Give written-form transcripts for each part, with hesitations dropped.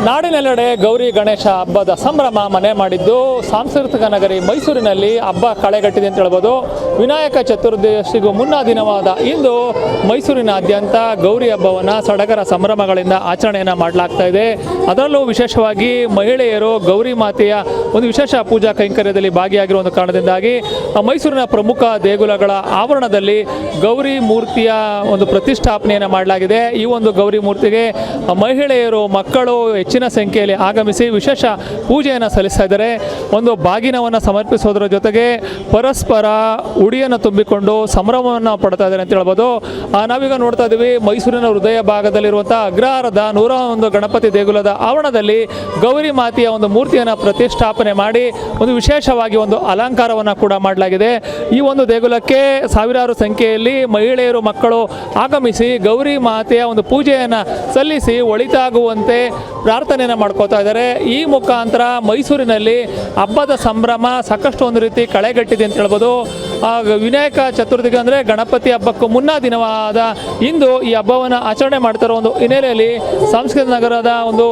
ನಾಡಿನೆಲ್ಲೆಡೆ ಗೌರಿ ಗಣೇಶ ಹಬ್ಬದ ಸಂಭ್ರಮ ಮನೆ ಮಾಡಿದ್ದು ಸಾಂಸ್ಕೃತಿಕ ನಗರಿ ಮೈಸೂರಿನಲ್ಲಿ ಹಬ್ಬ ಕಳೆಗಟ್ಟಿದೆ ಅಂತ ಹೇಳ್ಬೋದು. ವಿನಾಯಕ ಚತುರ್ದಶಿಗೂ ಮುನ್ನ ದಿನವಾದ ಇಂದು ಮೈಸೂರಿನಾದ್ಯಂತ ಗೌರಿ ಹಬ್ಬವನ್ನು ಸಡಗರ ಸಂಭ್ರಮಗಳಿಂದ ಆಚರಣೆಯನ್ನು ಮಾಡಲಾಗ್ತಾ ಇದೆ. ಅದರಲ್ಲೂ ವಿಶೇಷವಾಗಿ ಮಹಿಳೆಯರು ಗೌರಿ ಮಾತೆಯ ಒಂದು ವಿಶೇಷ ಪೂಜಾ ಕೈಂಕರ್ಯದಲ್ಲಿ ಭಾಗಿಯಾಗಿರುವ ಒಂದು ಕಾರಣದಿಂದಾಗಿ ಮೈಸೂರಿನ ಪ್ರಮುಖ ದೇಗುಲಗಳ ಆವರಣದಲ್ಲಿ ಗೌರಿ ಮೂರ್ತಿಯ ಒಂದು ಪ್ರತಿಷ್ಠಾಪನೆಯನ್ನು ಮಾಡಲಾಗಿದೆ. ಈ ಒಂದು ಗೌರಿ ಮೂರ್ತಿಗೆ ಮಹಿಳೆಯರು, ಮಕ್ಕಳು ಹೆಚ್ಚಿನ ಸಂಖ್ಯೆಯಲ್ಲಿ ಆಗಮಿಸಿ ವಿಶೇಷ ಪೂಜೆಯನ್ನು ಸಲ್ಲಿಸ್ತಾ ಇದ್ದಾರೆ. ಒಂದು ಬಾಗಿನವನ್ನು ಸಮರ್ಪಿಸೋದರ ಜೊತೆಗೆ ಪರಸ್ಪರ ಉಡಿಯನ್ನು ತುಂಬಿಕೊಂಡು ಸಂಭ್ರಮವನ್ನು ಪಡ್ತಾ ಇದ್ದಾರೆ ಅಂತ ಹೇಳ್ಬೋದು. ನಾವೀಗ ನೋಡ್ತಾ ಇದ್ದೀವಿ ಮೈಸೂರಿನ ಹೃದಯ ಭಾಗದಲ್ಲಿರುವಂಥ ಅಗ್ರಹಾರದ 101 ಗಣಪತಿ ದೇಗುಲದ ಆವರಣದಲ್ಲಿ ಗೌರಿ ಮಾತೆಯ ಒಂದು ಮೂರ್ತಿಯನ್ನು ಪ್ರತಿಷ್ಠಾಪನೆ ಮಾಡಿ ಒಂದು ವಿಶೇಷವಾಗಿ ಒಂದು ಅಲಂಕಾರವನ್ನು ಕೂಡ ಮಾಡಲಾಗಿದೆ. ಈ ಒಂದು ದೇಗುಲಕ್ಕೆ ಸಾವಿರಾರು ಸಂಖ್ಯೆಯಲ್ಲಿ ಮಹಿಳೆಯರು, ಮಕ್ಕಳು ಆಗಮಿಸಿ ಗೌರಿ ಮಾತೆಯ ಒಂದು ಪೂಜೆಯನ್ನು ಸಲ್ಲಿಸಿ ಒಳಿತಾಗುವಂತೆ ಪ್ರಾರ್ಥನೆಯನ್ನು ಮಾಡ್ಕೋತಾ ಇದ್ದಾರೆ. ಈ ಮುಖಾಂತರ ಮೈಸೂರಿನಲ್ಲಿ ಹಬ್ಬದ ಸಂಭ್ರಮ ಸಾಕಷ್ಟು ಒಂದು ರೀತಿ ಕಳೆಗಟ್ಟಿದೆ ಅಂತ ಹೇಳ್ಬೋದು. ವಿನಾಯಕ ಚತುರ್ಥಿ ಅಂದರೆ ಗಣಪತಿ ಹಬ್ಬಕ್ಕೂ ಮುನ್ನ ದಿನವಾದ ಇಂದು ಈ ಹಬ್ಬವನ್ನು ಆಚರಣೆ ಮಾಡ್ತಿರೋ ಒಂದು ಹಿನ್ನೆಲೆಯಲ್ಲಿ ಸಾಂಸ್ಕೃತಿಕ ನಗರದ ಒಂದು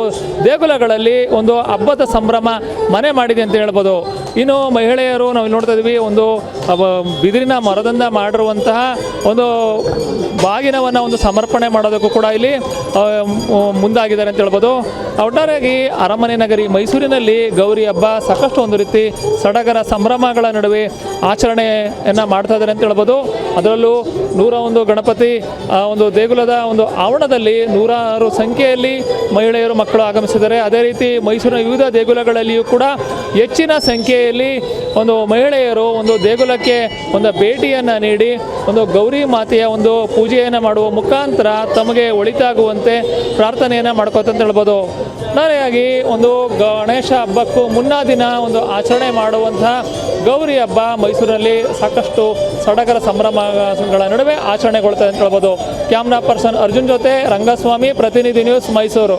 ದೇಗುಲಗಳಲ್ಲಿ ಒಂದು ಹಬ್ಬದ ಸಂಭ್ರಮ ಮನೆ ಮಾಡಿದೆ ಅಂತ ಹೇಳ್ಬೋದು. ಇನ್ನು ಮಹಿಳೆಯರು ನಾವು ನೋಡ್ತಾ ಇದ್ದೀವಿ, ಒಂದು ಬಿದಿರಿನ ಮರದಿಂದ ಮಾಡಿರುವಂತಹ ಒಂದು ಬಾಗಿನವನ್ನು ಒಂದು ಸಮರ್ಪಣೆ ಮಾಡೋದಕ್ಕೂ ಕೂಡ ಇಲ್ಲಿ ಮುಂದಾಗಿದ್ದಾರೆ ಅಂತ ಹೇಳ್ಬೋದು. ಒಟ್ಟಾರೆಯಾಗಿ ಅರಮನೆ ನಗರಿ ಮೈಸೂರಿನಲ್ಲಿ ಗೌರಿ ಹಬ್ಬ ಸಾಕಷ್ಟು ಒಂದು ರೀತಿ ಸಡಗರ ಸಂಭ್ರಮಗಳ ನಡುವೆ ಆಚರಣೆಯನ್ನು ಮಾಡ್ತಾ ಇದ್ದಾರೆ ಅಂತ ಹೇಳ್ಬೋದು. ಅದರಲ್ಲೂ 101 ಗಣಪತಿ ಒಂದು ದೇಗುಲದ ಒಂದು ಆವರಣದಲ್ಲಿ ನೂರಾರು ಸಂಖ್ಯೆಯಲ್ಲಿ ಮಹಿಳೆಯರು, ಮಕ್ಕಳು ಆಗಮಿಸಿದ್ದಾರೆ. ಅದೇ ರೀತಿ ಮೈಸೂರಿನ ವಿವಿಧ ದೇಗುಲಗಳಲ್ಲಿಯೂ ಕೂಡ ಹೆಚ್ಚಿನ ಸಂಖ್ಯೆಯಲ್ಲಿ ಒಂದು ಮಹಿಳೆಯರು ಒಂದು ದೇಗುಲಕ್ಕೆ ಒಂದು ಭೇಟಿಯನ್ನು ನೀಡಿ ಒಂದು ಗೌರಿ ಮಾತೆಯ ಒಂದು ಪೂಜೆಯನ್ನು ಮಾಡುವ ಮುಖಾಂತರ ತಮಗೆ ಒಳಿತಾಗುವಂತೆ ಪ್ರಾರ್ಥನೆಯನ್ನು ಮಾಡ್ಕೋತ ಅಂತ ಹೇಳ್ಬೋದು. ನಾಳೆಯಾಗಿ ಒಂದು ಗಣೇಶ ಹಬ್ಬಕ್ಕೂ ಮುನ್ನ ದಿನ ಒಂದು ಆಚರಣೆ ಮಾಡುವಂತಹ ಗೌರಿ ಹಬ್ಬ ಮೈಸೂರಿನಲ್ಲಿ ಸಾಕಷ್ಟು ಸಡಗರ ಸಂಭ್ರಮಗಳ ನಡುವೆ ಆಚರಣೆಗೊಳ್ತದೆ ಅಂತ ಹೇಳ್ಬೋದು. ಕ್ಯಾಮ್ರಾ ಪರ್ಸನ್ ಅರ್ಜುನ್ ಜೊತೆ ರಂಗಸ್ವಾಮಿ, ಪ್ರತಿನಿಧಿ ನ್ಯೂಸ್, ಮೈಸೂರು.